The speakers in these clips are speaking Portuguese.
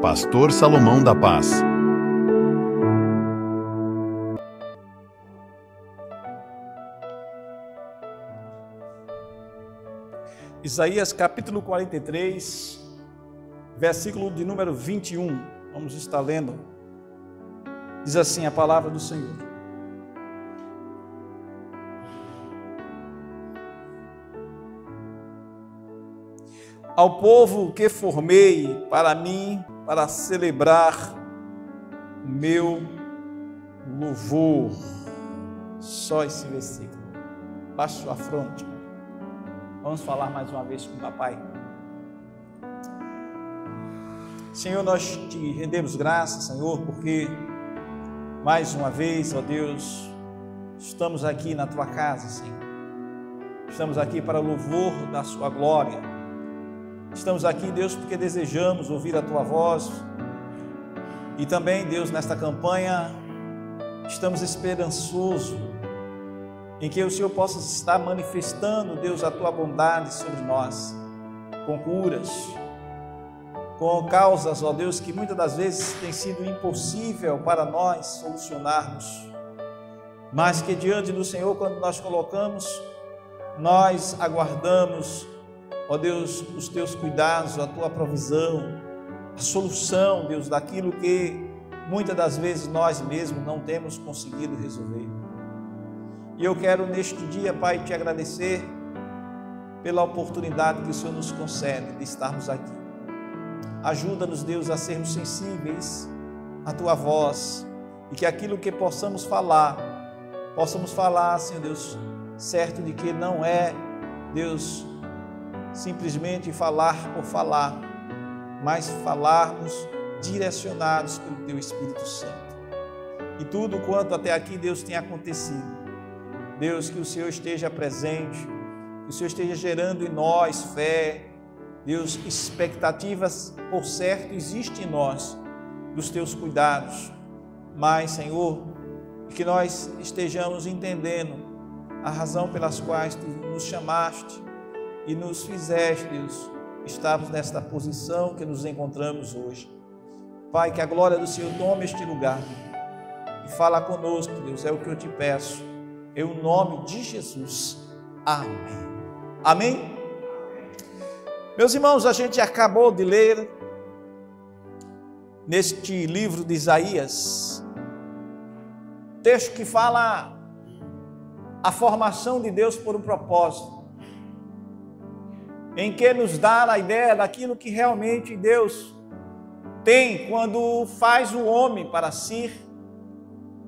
Pastor Salomão da Paz. Isaías capítulo 43, versículo de número 21, vamos estar lendo. Diz assim a palavra do Senhor: ao povo que formei para mim, para celebrar o meu louvor. Só esse versículo. Baixe sua fronte. Vamos falar mais uma vez com o papai. Senhor, nós te rendemos graças, Senhor, porque mais uma vez, ó Deus, estamos aqui na tua casa, Senhor. Estamos aqui para o louvor da sua glória. Estamos aqui, Deus, porque desejamos ouvir a tua voz. E também, Deus, nesta campanha, estamos esperançosos em que o Senhor possa estar manifestando, Deus, a tua bondade sobre nós, com curas, com causas, ó Deus, que muitas das vezes tem sido impossível para nós solucionarmos, mas que diante do Senhor, quando nós colocamos, nós aguardamos, ó Deus, os teus cuidados, a tua provisão, a solução, Deus, daquilo que muitas das vezes nós mesmos não temos conseguido resolver. E eu quero neste dia, Pai, te agradecer pela oportunidade que o Senhor nos concede de estarmos aqui. Ajuda-nos, Deus, a sermos sensíveis à tua voz e que aquilo que possamos falar, Senhor Deus, certo de que não é, Deus, simplesmente falar por falar, mas falarmos direcionados pelo teu Espírito Santo. E tudo quanto até aqui, Deus, tem acontecido, Deus, que o Senhor esteja presente, que o Senhor esteja gerando em nós fé, Deus, expectativas, por certo, existem em nós, dos teus cuidados, mas, Senhor, que nós estejamos entendendo a razão pelas quais tu nos chamaste e nos fizeste, Deus, estarmos nesta posição que nos encontramos hoje. Pai, que a glória do Senhor tome este lugar e fala conosco, Deus, é o que eu te peço. Em nome de Jesus. Amém. Amém? Meus irmãos, a gente acabou de ler neste livro de Isaías, texto que fala a formação de Deus por um propósito, em que nos dá a ideia daquilo que realmente Deus tem quando faz o homem para si,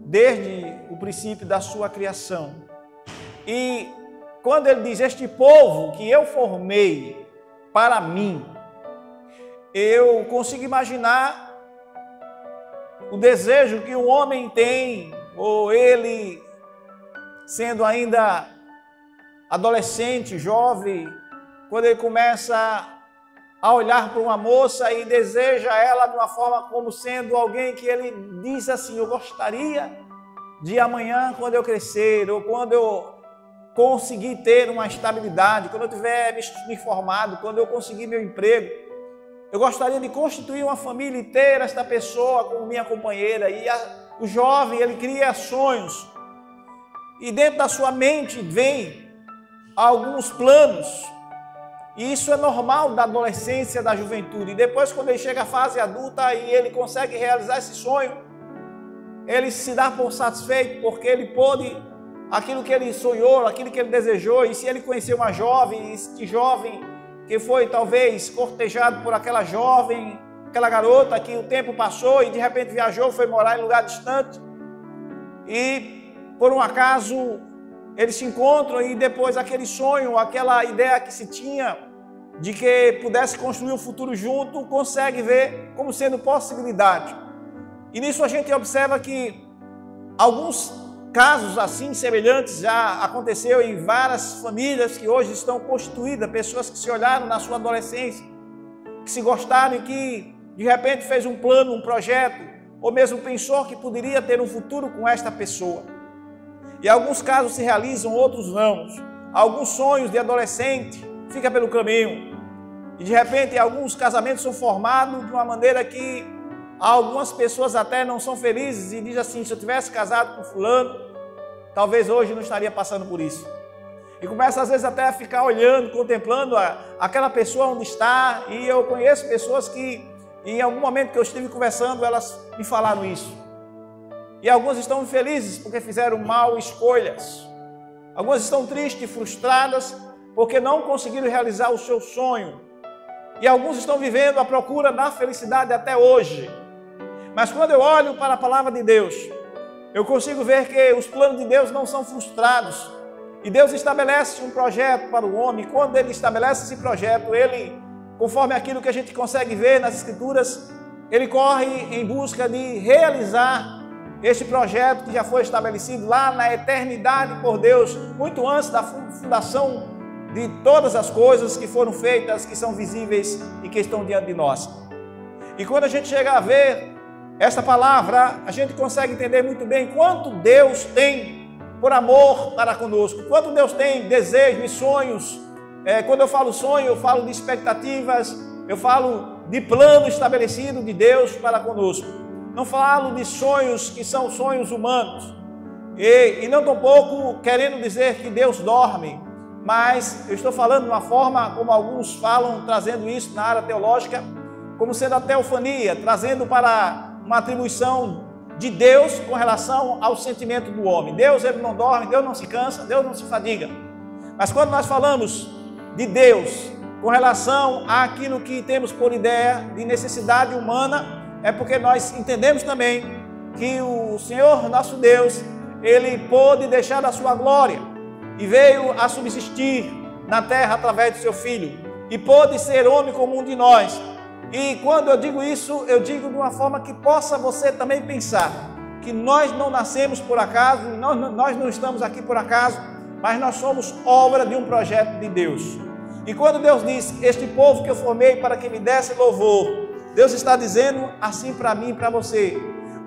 desde o princípio da sua criação. E quando ele diz, este povo que eu formei para mim, eu consigo imaginar o desejo que o homem tem, ou ele sendo ainda adolescente, jovem, quando ele começa a olhar para uma moça e deseja ela de uma forma como sendo alguém que ele diz assim, eu gostaria de amanhã, quando eu crescer, ou quando eu conseguir ter uma estabilidade, quando eu tiver me formado, quando eu conseguir meu emprego, eu gostaria de constituir uma família e ter esta pessoa como minha companheira. E o jovem, ele cria sonhos, e dentro da sua mente vem alguns planos. E isso é normal da adolescência, da juventude. E depois, quando ele chega à fase adulta e ele consegue realizar esse sonho, ele se dá por satisfeito, porque ele pôde aquilo que ele sonhou, aquilo que ele desejou. E se ele conheceu uma jovem, este jovem que foi talvez cortejado por aquela jovem, aquela garota que o tempo passou e de repente viajou, foi morar em lugar distante. E por um acaso eles se encontram e depois aquele sonho, aquela ideia que se tinha de que pudesse construir um futuro junto, consegue ver como sendo possibilidade. E nisso a gente observa que alguns casos assim semelhantes já aconteceu em várias famílias que hoje estão constituídas, pessoas que se olharam na sua adolescência, que se gostaram e que de repente fez um plano, um projeto ou mesmo pensou que poderia ter um futuro com esta pessoa. E alguns casos se realizam, outros não. Alguns sonhos de adolescente ficam pelo caminho. E de repente alguns casamentos são formados de uma maneira que algumas pessoas até não são felizes e dizem assim: se eu tivesse casado com fulano, talvez hoje não estaria passando por isso. E começa às vezes até a ficar olhando, contemplando aquela pessoa onde está. E eu conheço pessoas que em algum momento que eu estive conversando, elas me falaram isso. E algumas estão infelizes porque fizeram mal escolhas. Algumas estão tristes e frustradas porque não conseguiram realizar o seu sonho. E alguns estão vivendo à procura da felicidade até hoje. Mas quando eu olho para a palavra de Deus, eu consigo ver que os planos de Deus não são frustrados. E Deus estabelece um projeto para o homem. Quando Ele estabelece esse projeto, Ele, conforme aquilo que a gente consegue ver nas Escrituras, Ele corre em busca de realizar este projeto que já foi estabelecido lá na eternidade por Deus, muito antes da fundação de todas as coisas que foram feitas, que são visíveis e que estão diante de nós. E quando a gente chega a ver esta palavra, a gente consegue entender muito bem quanto Deus tem por amor para conosco, quanto Deus tem desejos e sonhos. Quando eu falo sonho, eu falo de expectativas, eu falo de plano estabelecido de Deus para conosco. Não falo de sonhos que são sonhos humanos. E não tampouco querendo dizer que Deus dorme, mas eu estou falando de uma forma como alguns falam, trazendo isso na área teológica, como sendo a teofania, trazendo para uma atribuição de Deus com relação ao sentimento do homem. Deus, Ele não dorme, Deus não se cansa, Deus não se fadiga. Mas quando nós falamos de Deus com relação àquilo que temos por ideia de necessidade humana, é porque nós entendemos também que o Senhor nosso Deus, Ele pôde deixar a sua glória e veio a subsistir na terra através do seu Filho e pôde ser homem como um de nós. E quando eu digo isso, eu digo de uma forma que possa você também pensar que nós não nascemos por acaso, nós não estamos aqui por acaso, mas nós somos obra de um projeto de Deus. E quando Deus diz: este povo que eu formei para que me desse louvor, Deus está dizendo assim para mim e para você: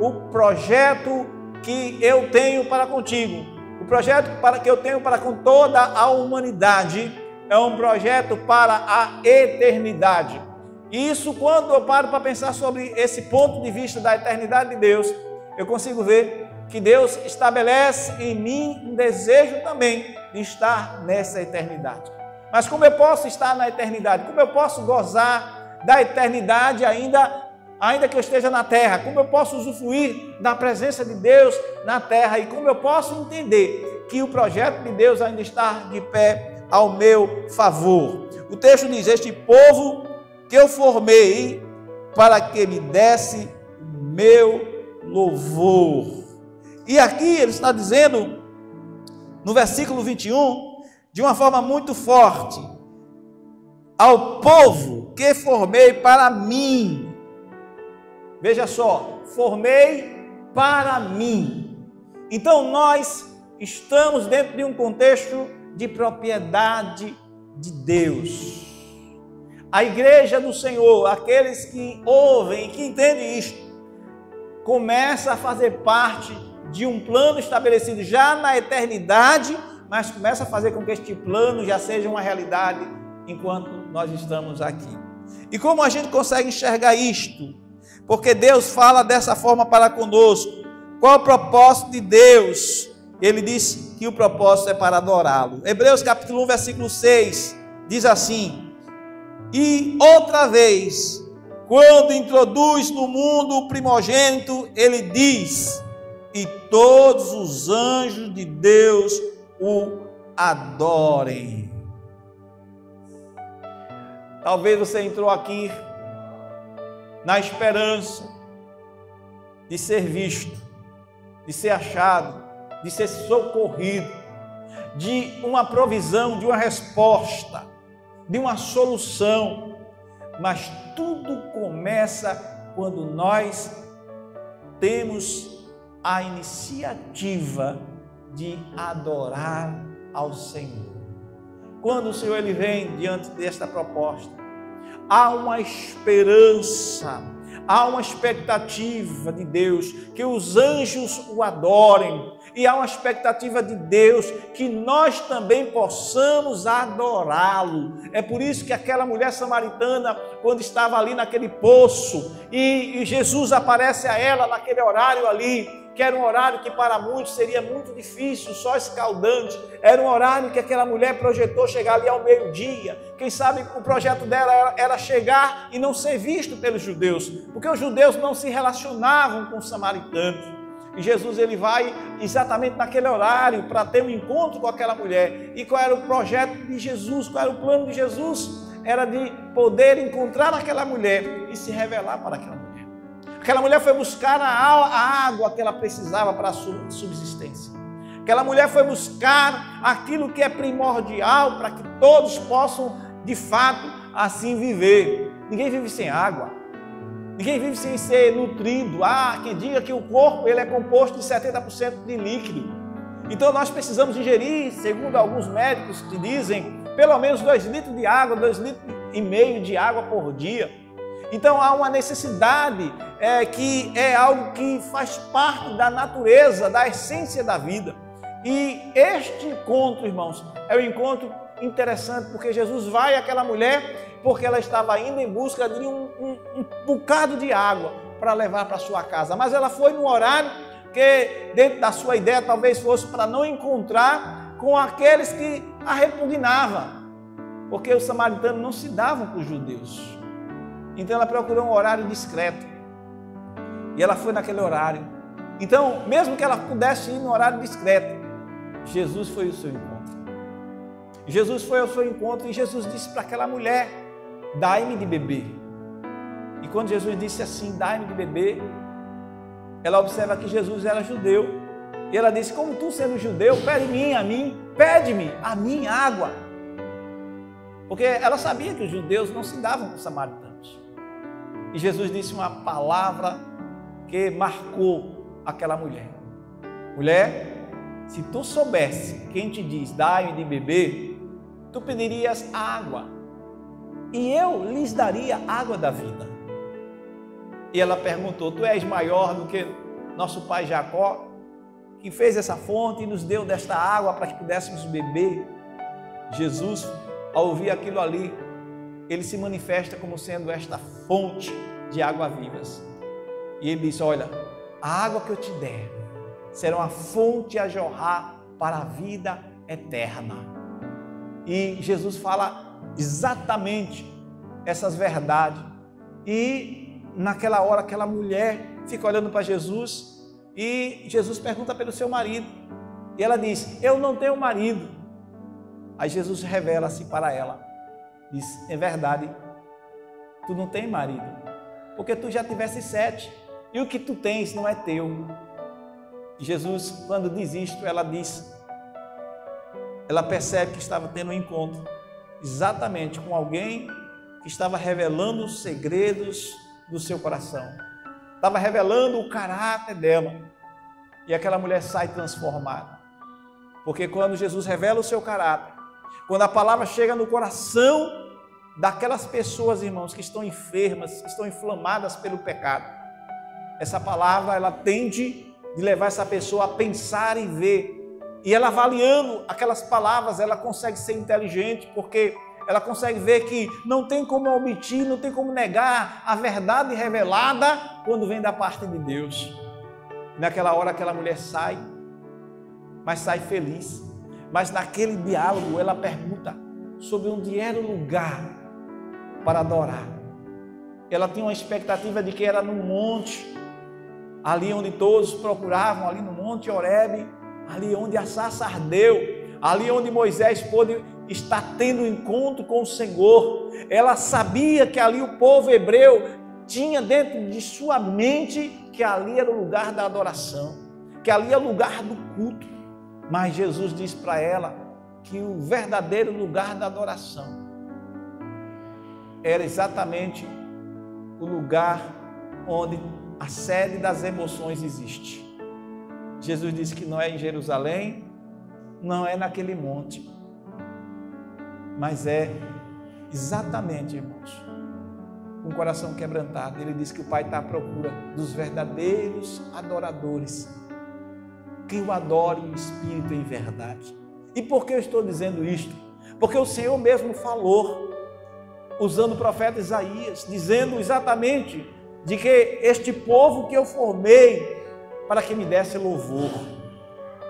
o projeto que eu tenho para contigo, o projeto que eu tenho para com toda a humanidade, é um projeto para a eternidade. E isso, quando eu paro para pensar sobre esse ponto de vista da eternidade de Deus, eu consigo ver que Deus estabelece em mim um desejo também de estar nessa eternidade. Mas como eu posso estar na eternidade? Como eu posso gozar da eternidade ainda que eu esteja na terra? Como eu posso usufruir da presença de Deus na terra? E como eu posso entender que o projeto de Deus ainda está de pé ao meu favor? O texto diz: este povo que eu formei para que me desse meu louvor. E aqui ele está dizendo, no versículo 21, de uma forma muito forte: ao povo que formei para mim. Veja só, formei para mim. Então nós estamos dentro de um contexto de propriedade de Deus. A igreja do Senhor, aqueles que ouvem, que entendem isto, começa a fazer parte de um plano estabelecido já na eternidade, mas começa a fazer com que este plano já seja uma realidade enquanto nós estamos aqui. E como a gente consegue enxergar isto? Porque Deus fala dessa forma para conosco. Qual o propósito de Deus? Ele diz que o propósito é para adorá-lo. Hebreus capítulo 1, versículo 6, diz assim: e outra vez, quando introduz no mundo o primogênito, ele diz: e todos os anjos de Deus o adorem. Talvez você entrou aqui na esperança de ser visto, de ser achado, de ser socorrido, de uma provisão, de uma resposta, de uma solução. Mas tudo começa quando nós temos a iniciativa de adorar ao Senhor. Quando o Senhor ele vem diante desta proposta, há uma esperança, há uma expectativa de Deus que os anjos o adorem, e há uma expectativa de Deus que nós também possamos adorá-lo. É por isso que aquela mulher samaritana, quando estava ali naquele poço, e Jesus aparece a ela naquele horário ali, que era um horário que para muitos seria muito difícil, só escaldante, era um horário que aquela mulher projetou chegar ali ao meio-dia. Quem sabe o projeto dela era chegar e não ser visto pelos judeus, porque os judeus não se relacionavam com os samaritanos. E Jesus ele vai exatamente naquele horário para ter um encontro com aquela mulher. E qual era o projeto de Jesus? Qual era o plano de Jesus? Era de poder encontrar aquela mulher e se revelar para aquela mulher. Aquela mulher foi buscar a água que ela precisava para a sua subsistência. Aquela mulher foi buscar aquilo que é primordial para que todos possam, de fato, assim viver. Ninguém vive sem água. Ninguém vive sem ser nutrido. Quem diga que o corpo ele é composto de 70% de líquido. Então nós precisamos ingerir, segundo alguns médicos que dizem, pelo menos 2 litros de água, 2,5 litros de água por dia. Então há uma necessidade que é algo que faz parte da natureza, da essência da vida. E este encontro, irmãos, é um encontro interessante, porque Jesus vai àquela mulher porque ela estava indo em busca de um bocado de água para levar para sua casa. Mas ela foi num horário que, dentro da sua ideia, talvez fosse para não encontrar com aqueles que a repugnavam, porque os samaritanos não se davam com os judeus. Então ela procurou um horário discreto. E ela foi naquele horário. Então, mesmo que ela pudesse ir no horário discreto, Jesus foi ao seu encontro. Jesus foi ao seu encontro e Jesus disse para aquela mulher, dai-me de beber. E quando Jesus disse assim, dai-me de beber, ela observa que Jesus era judeu. E ela disse, como tu sendo judeu, pede-me a mim água. Porque ela sabia que os judeus não se davam com os samaritanos. E Jesus disse uma palavra que marcou aquela mulher. Mulher, se tu soubesse quem te diz, dai-me de beber, tu pedirias água, e eu lhes daria água da vida. E ela perguntou, tu és maior do que nosso pai Jacó, que fez essa fonte e nos deu desta água para que pudéssemos beber? Jesus, ao ouvir aquilo ali, ele se manifesta como sendo esta fonte de água vivas. E ele diz, olha, a água que eu te der será uma fonte a jorrar para a vida eterna. E Jesus fala exatamente essas verdades. E naquela hora, aquela mulher fica olhando para Jesus e Jesus pergunta pelo seu marido. E ela diz, eu não tenho marido. Aí Jesus revela-se para ela. Diz, é verdade, tu não tens marido, porque tu já tivesse 7, e o que tu tens não é teu. E Jesus, quando diz isto, ela percebe que estava tendo um encontro, exatamente com alguém que estava revelando os segredos do seu coração, estava revelando o caráter dela, e aquela mulher sai transformada, porque quando Jesus revela o seu caráter, quando a palavra chega no coração daquelas pessoas, irmãos, que estão enfermas, que estão inflamadas pelo pecado, essa palavra, ela tende de levar essa pessoa a pensar e ver. E ela avaliando aquelas palavras, ela consegue ser inteligente, porque ela consegue ver que não tem como omitir, não tem como negar a verdade revelada quando vem da parte de Deus. Naquela hora, aquela mulher sai, mas sai feliz. Mas naquele diálogo ela pergunta sobre onde era o lugar para adorar. Ela tinha uma expectativa de que era no monte, ali onde todos procuravam, ali no monte Horebe, ali onde a sarça ardeu, ali onde Moisés pôde estar tendo um encontro com o Senhor. Ela sabia que ali o povo hebreu tinha dentro de sua mente que ali era o lugar da adoração, que ali era o lugar do culto. Mas Jesus disse para ela que o verdadeiro lugar da adoração era exatamente o lugar onde a sede das emoções existe. Jesus disse que não é em Jerusalém, não é naquele monte, mas é exatamente, irmãos, um coração quebrantado. Ele diz que o Pai está à procura dos verdadeiros adoradores, que o adore em espírito e em verdade. E por que eu estou dizendo isto? Porque o Senhor mesmo falou, usando o profeta Isaías, dizendo exatamente de que este povo que eu formei para que me desse louvor.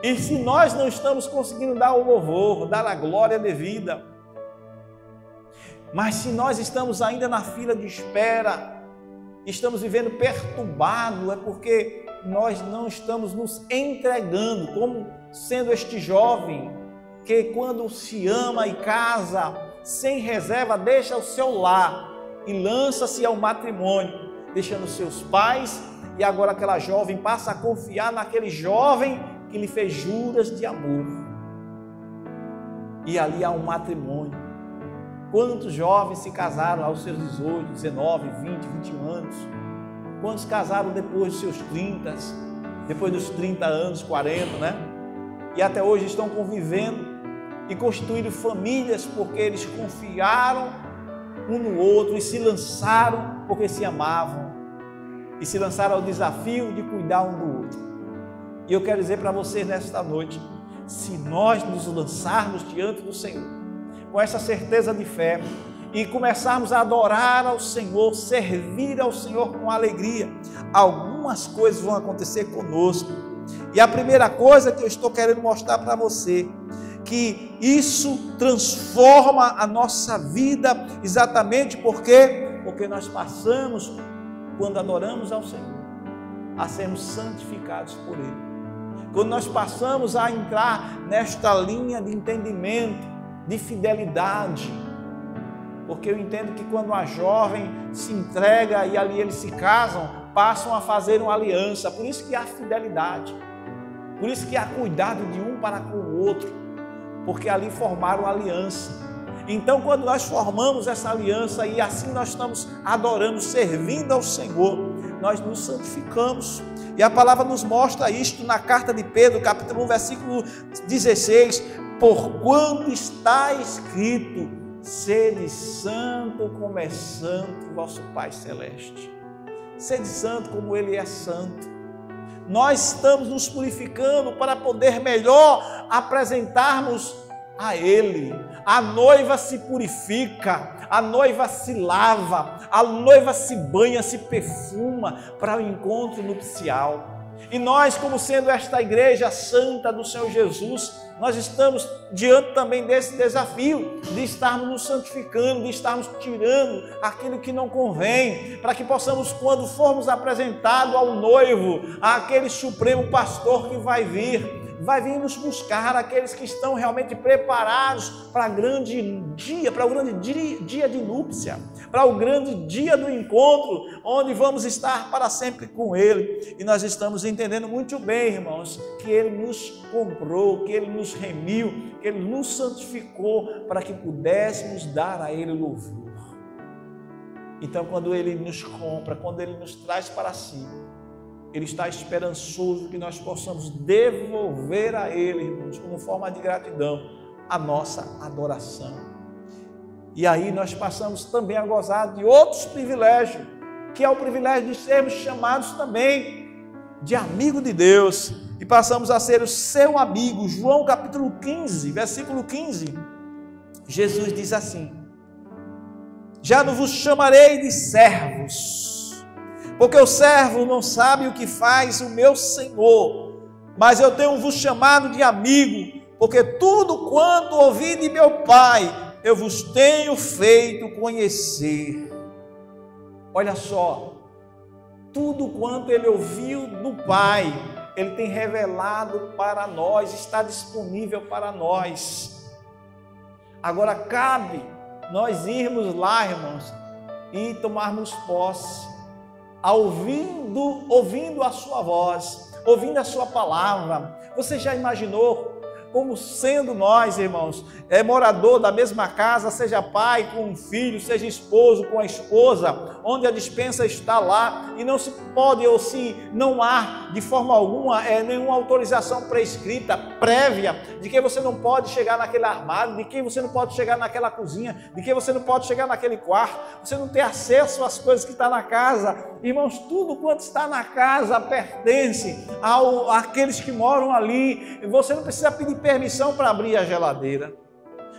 E se nós não estamos conseguindo dar o louvor, dar a glória devida, mas se nós estamos ainda na fila de espera, estamos vivendo perturbado, é porque nós não estamos nos entregando, como sendo este jovem que quando se ama e casa, sem reserva, deixa o seu lar e lança-se ao matrimônio, deixando seus pais, e agora aquela jovem passa a confiar naquele jovem que lhe fez juras de amor. E ali há um matrimônio. Quantos jovens se casaram aos seus 18, 19, 20, 21 anos? Quantos casaram depois dos seus 30, depois dos 30 anos, 40, né? E até hoje estão convivendo e constituindo famílias porque eles confiaram um no outro e se lançaram porque se amavam e se lançaram ao desafio de cuidar um do outro. E eu quero dizer para vocês nesta noite, se nós nos lançarmos diante do Senhor com essa certeza de fé e começarmos a adorar ao Senhor, servir ao Senhor com alegria, algumas coisas vão acontecer conosco. E a primeira coisa que eu estou querendo mostrar para você, que isso transforma a nossa vida, exatamente porque nós passamos, quando adoramos ao Senhor, a sermos santificados por Ele. Quando nós passamos a entrar nesta linha de entendimento, de fidelidade, porque eu entendo que quando uma jovem se entrega e ali eles se casam, passam a fazer uma aliança, por isso que há fidelidade, por isso que há cuidado de um para com o outro, porque ali formaram aliança. Então quando nós formamos essa aliança e assim nós estamos adorando, servindo ao Senhor, nós nos santificamos. E a palavra nos mostra isto na carta de Pedro, capítulo 1, versículo 16, porquanto está escrito, sede santo como é santo vosso Pai Celeste. Sede santo como Ele é santo. Nós estamos nos purificando para poder melhor apresentarmos a Ele. A noiva se purifica, a noiva se lava, a noiva se banha, se perfuma para o encontro nupcial. E nós, como sendo esta igreja santa do Senhor Jesus, nós estamos diante também desse desafio de estarmos nos santificando, de estarmos tirando aquilo que não convém, para que possamos, quando formos apresentados ao noivo, àquele supremo pastor que vai vir nos buscar, aqueles que estão realmente preparados para o grande dia de núpcia, para o grande dia do encontro, onde vamos estar para sempre com Ele. E nós estamos entendendo muito bem, irmãos, que Ele nos comprou, que Ele nos remiu, que Ele nos santificou para que pudéssemos dar a Ele louvor. Então, quando Ele nos compra, quando Ele nos traz para si, Ele está esperançoso que nós possamos devolver a Ele, irmãos, como forma de gratidão, a nossa adoração. E aí nós passamos também a gozar de outros privilégios, que é o privilégio de sermos chamados também de amigo de Deus, e passamos a ser o seu amigo. João capítulo 15, versículo 15, Jesus diz assim, já não vos chamarei de servos, porque o servo não sabe o que faz o meu Senhor, mas eu tenho vos chamado de amigo, porque tudo quanto ouvi de meu Pai, eu vos tenho feito conhecer. Olha só, tudo quanto ele ouviu do Pai, ele tem revelado para nós, está disponível para nós. Agora cabe nós irmos lá, irmãos, e tomarmos posse, ouvindo a sua voz, ouvindo a sua palavra. Você já imaginou como sendo nós, irmãos, morador da mesma casa, seja pai com um filho, seja esposo com a esposa, onde a dispensa está lá, e não se pode, ou se não há de forma alguma nenhuma autorização prescrita, prévia, de que você não pode chegar naquele armário, de que você não pode chegar naquela cozinha, de que você não pode chegar naquele quarto, você não tem acesso às coisas que estão na casa. Irmãos, tudo quanto está na casa pertence àqueles que moram ali. Você não precisa pedir permissão para abrir a geladeira,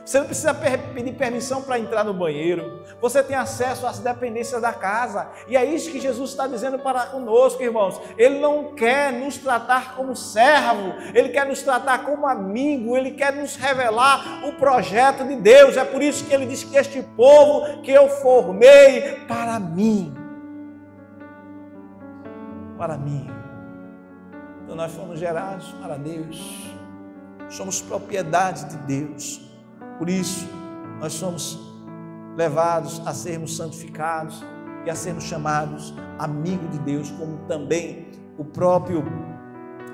você não precisa pedir permissão para entrar no banheiro, você tem acesso às dependências da casa, e é isso que Jesus está dizendo para conosco, irmãos. Ele não quer nos tratar como servo, Ele quer nos tratar como amigo, Ele quer nos revelar o projeto de Deus. É por isso que Ele diz que este povo que eu formei para mim, então nós fomos gerados para Deus, somos propriedade de Deus. Por isso, nós somos levados a sermos santificados e a sermos chamados amigos de Deus, como também o próprio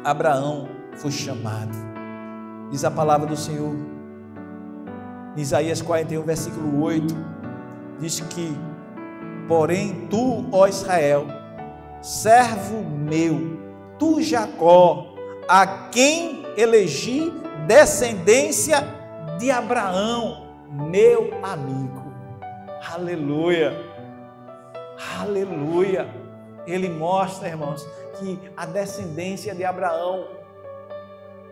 Abraão foi chamado. Diz a palavra do Senhor, em Isaías 41, versículo 8, diz que: porém tu, ó Israel, servo meu, tu Jacó, a quem elegi descendência de Abraão, meu amigo. Aleluia, aleluia. Ele mostra, irmãos, que a descendência de Abraão,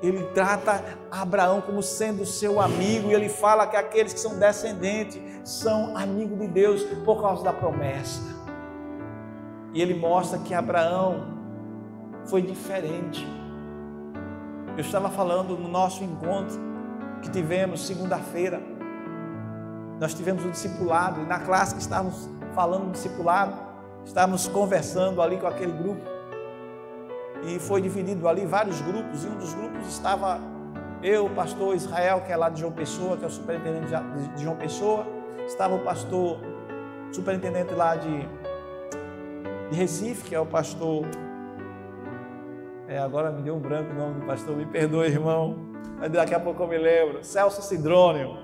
ele trata Abraão como sendo seu amigo, e ele fala que aqueles que são descendentes são amigos de Deus por causa da promessa. E ele mostra que Abraão foi diferente. Eu estava falando no nosso encontro que tivemos segunda-feira, nós tivemos um discipulado, e na classe que estávamos falando do discipulado, estávamos conversando ali com aquele grupo, e foi dividido ali vários grupos, e um dos grupos estava eu, o pastor Israel, que é lá de João Pessoa, que é o superintendente de João Pessoa, estava o pastor superintendente lá de Recife, que é o pastor, agora me deu um branco o nome do pastor, me perdoe, irmão, mas daqui a pouco eu me lembro, Celso Sidrônio,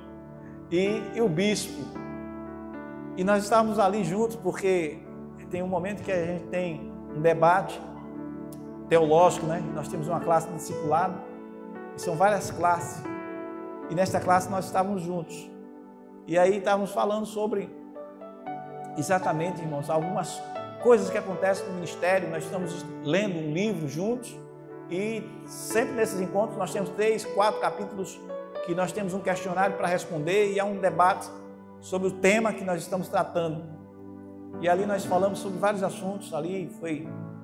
e o bispo. E nós estávamos ali juntos, porque tem um momento que a gente tem um debate teológico, né? Nós temos uma classe de discipulado, e são várias classes, e nesta classe nós estávamos juntos, e aí estávamos falando sobre exatamente, irmãos, algumas coisas que acontecem no ministério. Nós estamos lendo um livro juntos, e sempre nesses encontros nós temos 3, 4 capítulos que nós temos um questionário para responder, e há um debate sobre o tema que nós estamos tratando. E ali nós falamos sobre vários assuntos. Ali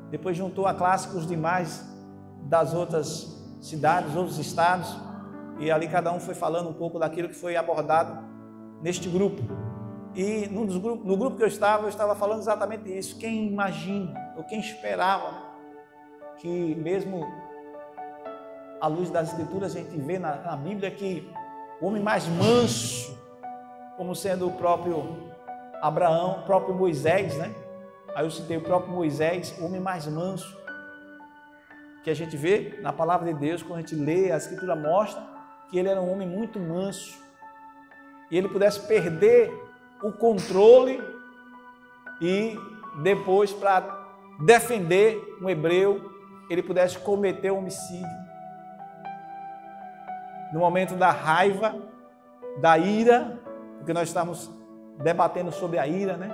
depois juntou a classe com os demais das outras cidades, outros estados, e ali cada um foi falando um pouco daquilo que foi abordado neste grupo. E no grupo que eu estava falando exatamente isso. Quem imagina, ou quem esperava, que mesmo à luz das Escrituras a gente vê na Bíblia que o homem mais manso, como sendo o próprio Abraão, o próprio Moisés, né? Aí eu citei o próprio Moisés, o homem mais manso, que a gente vê na palavra de Deus, quando a gente lê, a Escritura mostra que ele era um homem muito manso, e ele pudesse perder o controle e depois, para defender um hebreu, ele pudesse cometer um homicídio. No momento da raiva, da ira, porque nós estamos debatendo sobre a ira, né?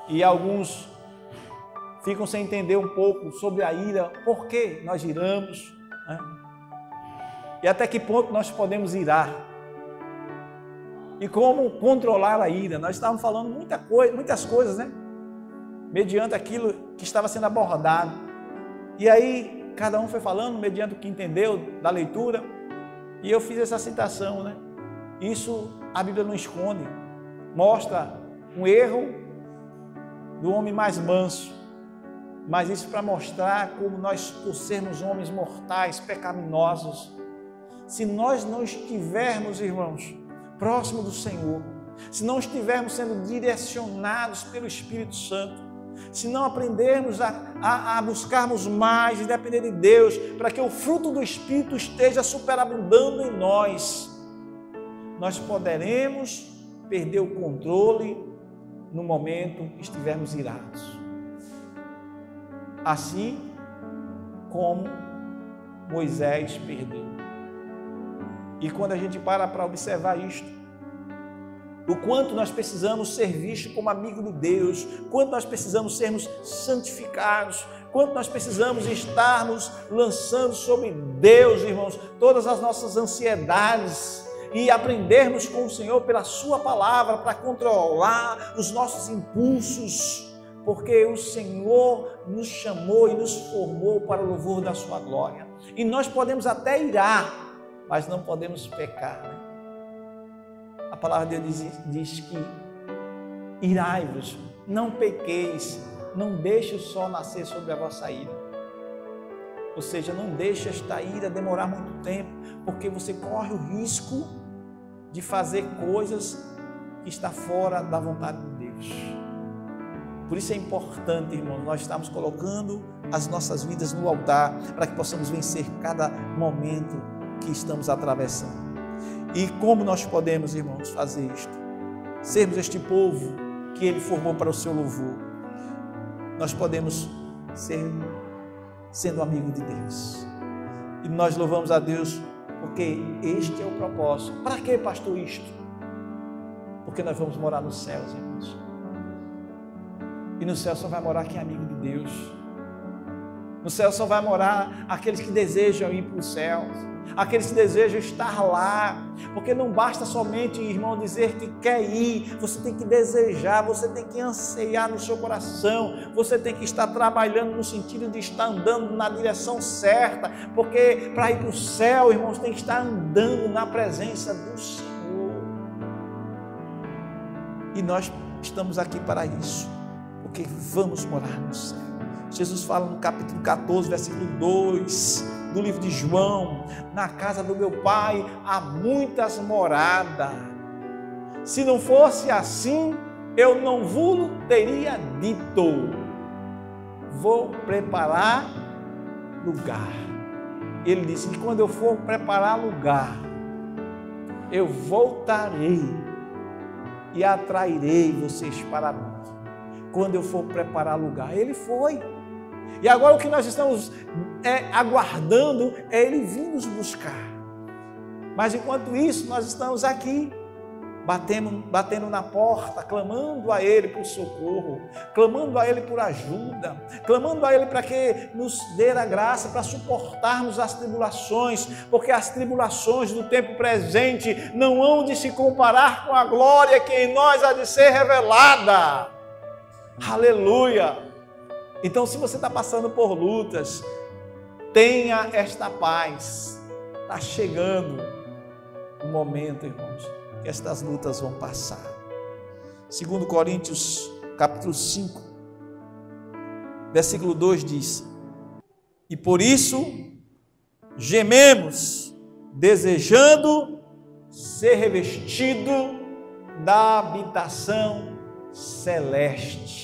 E alguns ficam sem entender um pouco sobre a ira, por que nós iramos, né? E até que ponto nós podemos irar. E como controlar a ira. Nós estávamos falando muitas coisas, né? Mediante aquilo que estava sendo abordado. E aí, cada um foi falando, mediante o que entendeu da leitura, e eu fiz essa citação, né? Isso a Bíblia não esconde, mostra um erro do homem mais manso, mas isso para mostrar como nós, por sermos homens mortais, pecaminosos, se nós não estivermos, irmãos, próximo do Senhor, se não estivermos sendo direcionados pelo Espírito Santo, se não aprendermos a buscarmos mais e depender de Deus, para que o fruto do Espírito esteja superabundando em nós, nós poderemos perder o controle no momento que estivermos irados. Assim como Moisés perdeu. E quando a gente para observar isto, o quanto nós precisamos ser vistos como amigo de Deus, quanto nós precisamos sermos santificados, quanto nós precisamos estarmos lançando sobre Deus, irmãos, todas as nossas ansiedades e aprendermos com o Senhor pela sua palavra para controlar os nossos impulsos, porque o Senhor nos chamou e nos formou para o louvor da sua glória. E nós podemos até irar, mas não podemos pecar, né? A palavra de Deus diz que irai-vos, não pequeis, não deixe o sol nascer sobre a vossa ira. Ou seja, não deixe esta ira demorar muito tempo, porque você corre o risco de fazer coisas que estão fora da vontade de Deus. Por isso é importante, irmão, nós estamos colocando as nossas vidas no altar para que possamos vencer cada momento que estamos atravessando. E como nós podemos, irmãos, fazer isto? Sermos este povo que Ele formou para o seu louvor. Nós podemos ser sendo amigo de Deus. E nós louvamos a Deus porque este é o propósito. Para que, pastor, isto? Porque nós vamos morar nos céus, irmãos. E no céu só vai morar quem é amigo de Deus. No céu só vai morar aqueles que desejam ir para o céu, aqueles que desejam estar lá, porque não basta somente, irmão, dizer que quer ir, você tem que desejar, você tem que anseiar no seu coração, você tem que estar trabalhando no sentido de estar andando na direção certa, porque para ir para o céu, irmãos, tem que estar andando na presença do Senhor. E nós estamos aqui para isso, porque vamos morar no céu. Jesus fala no capítulo 14, versículo 2 do livro de João: na casa do meu Pai há muitas moradas. Se não fosse assim, eu não vos teria dito. Vou preparar lugar. Ele disse que quando eu for preparar lugar, eu voltarei e atrairei vocês para mim. Quando eu for preparar lugar, Ele foi. E agora o que nós estamos aguardando é Ele vir nos buscar. Mas enquanto isso, nós estamos aqui, batendo na porta, clamando a Ele por socorro, clamando a Ele por ajuda, clamando a Ele para que nos dê a graça para suportarmos as tribulações, porque as tribulações do tempo presente não hão de se comparar com a glória que em nós há de ser revelada. Aleluia! Então, se você está passando por lutas, tenha esta paz. Está chegando o momento, irmãos, que estas lutas vão passar. 2 Coríntios, capítulo 5, versículo 2 diz: e por isso gememos, desejando ser revestido da habitação celeste.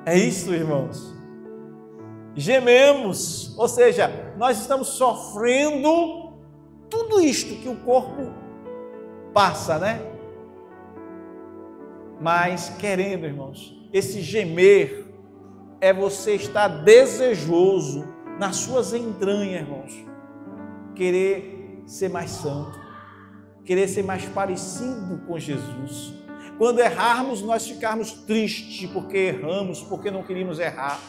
É isso, irmãos. Gememos, ou seja, nós estamos sofrendo tudo isto que o corpo passa, né? Mas querendo, irmãos, esse gemer é você estar desejoso nas suas entranhas, irmãos, querer ser mais santo, querer ser mais parecido com Jesus. Quando errarmos, nós ficarmos tristes porque erramos, porque não queríamos errar.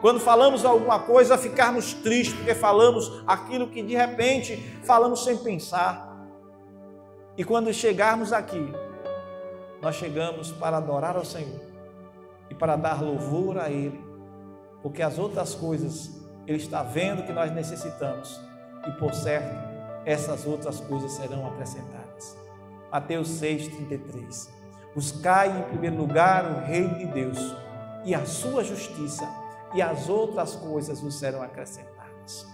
Quando falamos alguma coisa, ficarmos tristes porque falamos aquilo que de repente falamos sem pensar. E quando chegarmos aqui, nós chegamos para adorar ao Senhor e para dar louvor a Ele, porque as outras coisas Ele está vendo que nós necessitamos e, por certo, essas outras coisas serão acrescentadas. Mateus 6,33. Buscai em primeiro lugar o reino de Deus e a sua justiça, e as outras coisas vos serão acrescentadas.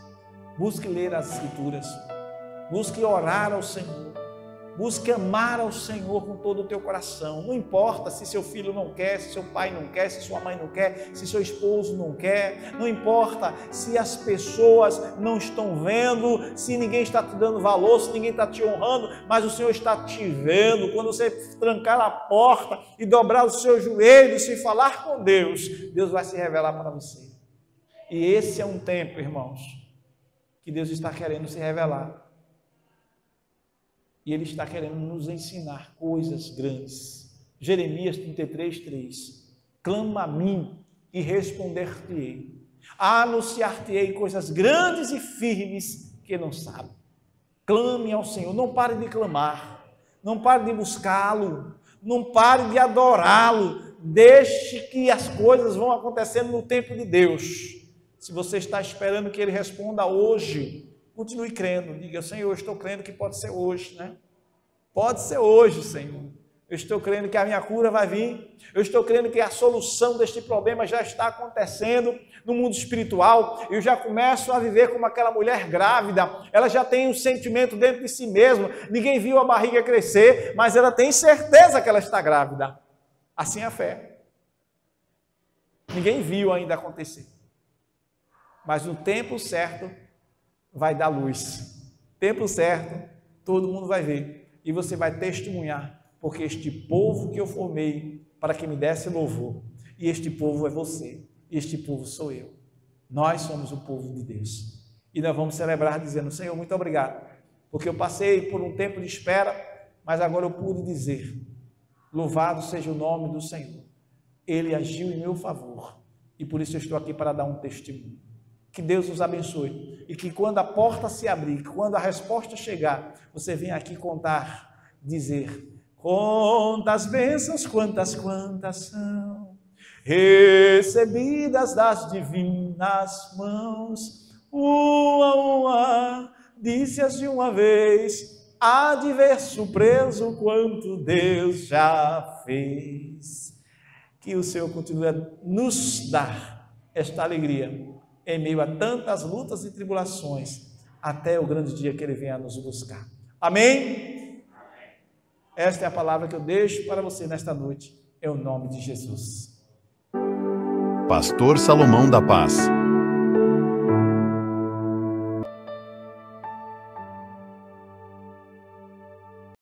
Busque ler as Escrituras, busque orar ao Senhor, Busque amar ao Senhor com todo o teu coração. Não importa se seu filho não quer, se seu pai não quer, se sua mãe não quer, se seu esposo não quer. Não importa se as pessoas não estão vendo, se ninguém está te dando valor, se ninguém está te honrando, mas o Senhor está te vendo. Quando você trancar a porta e dobrar os seus joelhos e falar com Deus, Deus vai se revelar para você. E esse é um tempo, irmãos, que Deus está querendo se revelar. E Ele está querendo nos ensinar coisas grandes. Jeremias 33:3. Clama a mim e responder-te-ei. Anunciar-te-ei coisas grandes e firmes que não sabe. Clame ao Senhor. Não pare de clamar. Não pare de buscá-lo. Não pare de adorá-lo. Deixe que as coisas vão acontecendo no tempo de Deus. Se você está esperando que Ele responda hoje, continue crendo, diga: Senhor, eu estou crendo que pode ser hoje, né? Pode ser hoje, Senhor. Eu estou crendo que a minha cura vai vir. Eu estou crendo que a solução deste problema já está acontecendo no mundo espiritual. Eu já começo a viver como aquela mulher grávida. Ela já tem um sentimento dentro de si mesma. Ninguém viu a barriga crescer, mas ela tem certeza que ela está grávida. Assim é a fé. Ninguém viu ainda acontecer. Mas no tempo certo, vai dar luz. Tempo certo, todo mundo vai ver. E você vai testemunhar, porque este povo que eu formei para que me desse louvor, e este povo é você, e este povo sou eu. Nós somos o povo de Deus. E nós vamos celebrar dizendo: Senhor, muito obrigado, porque eu passei por um tempo de espera, mas agora eu pude dizer: louvado seja o nome do Senhor. Ele agiu em meu favor, e por isso eu estou aqui para dar um testemunho. Que Deus nos abençoe e que quando a porta se abrir, quando a resposta chegar, você venha aqui contar, dizer: quantas bênçãos, quantas são recebidas das divinas mãos, uma, disse-as de uma vez, há de ver surpreso quanto Deus já fez. Que o Senhor continue a nos dar esta alegria em meio a tantas lutas e tribulações, até o grande dia que Ele venha nos buscar. Amém? Esta é a palavra que eu deixo para você nesta noite, em nome de Jesus. Pastor Salomão da Paz.